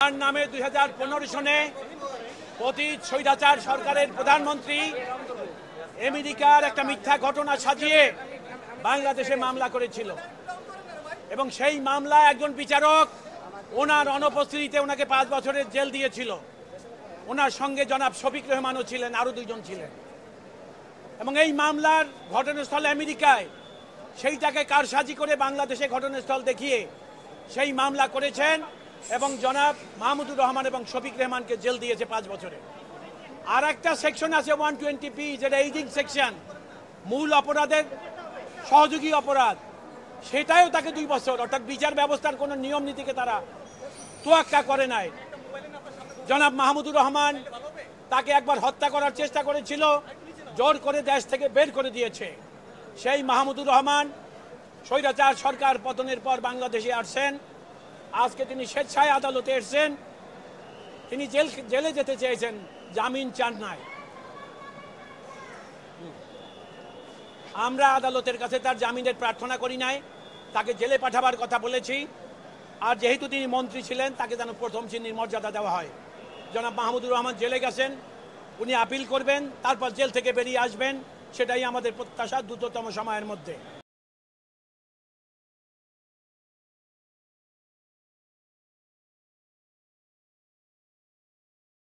তার নামে 2015 সনে পতিত স্বৈরাচার সরকারের প্রধানমন্ত্রী আমেরিকার একটা মিথ্যা ঘটনা সাজিয়ে বাংলাদেশে মামলা করেছিল এবং সেই মামলায় একজন বিচারক ওনার অনুপস্থিতিতে ওনাকে 5 বছরের জেল দিয়েছিল। ওনার সঙ্গে জনাব শফিক রহমানও ছিলেন, আরো 2 জন ছিলেন। এবং এই মামলার ঘটনাস্থল আমেরিকায়, সেইটাকে কারসাজি করে বাংলাদেশে ঘটনাস্থল দেখিয়ে সেই মামলা করেছেন এবং জনাব মাহমুদুর রহমান এবং শফিক রহমানকে জেল দিয়েছে 5 বছরে। আর একটা সেকশন আছে 120P, যেটা এইডিং সেকশন, মূল অপরাধের সহযোগী অপরাধ, সেটাও তাকে 2 বছর। অর্থাৎ বিচার ব্যবস্থার কোনো নিয়ম নীতিকে তারা তোয়াক্কা করে নাই। জনাব মাহমুদুর রহমান, তাকে একবার হত্যা করার চেষ্টা করেছিল, জোর করে দেশ থেকে বের করে দিয়েছে। সেই মাহমুদুর রহমান স্বৈরাচার সরকার পতনের পর বাংলাদেশে আসছেন। আজকে তিনি স্বেচ্ছায় আদালতে এসেছেন। তিনি জেলে যেতে চেয়েছেন, জামিন চান নাই। আমরা আদালতের কাছে তার জামিনের প্রার্থনা করি নাই, তাকে জেলে পাঠাবার কথা বলেছি। আর যেহেতু তিনি মন্ত্রী ছিলেন, তাকে যেন প্রথম শ্রেণীর মর্যাদা দেওয়া হয়। জনাব মাহমুদুর রহমান জেলে গেছেন, উনি আপিল করবেন, তারপর জেল থেকে বেরিয়ে আসবেন। সেটাই আমাদের প্রত্যাশা দ্রুততম সময়ের মধ্যে।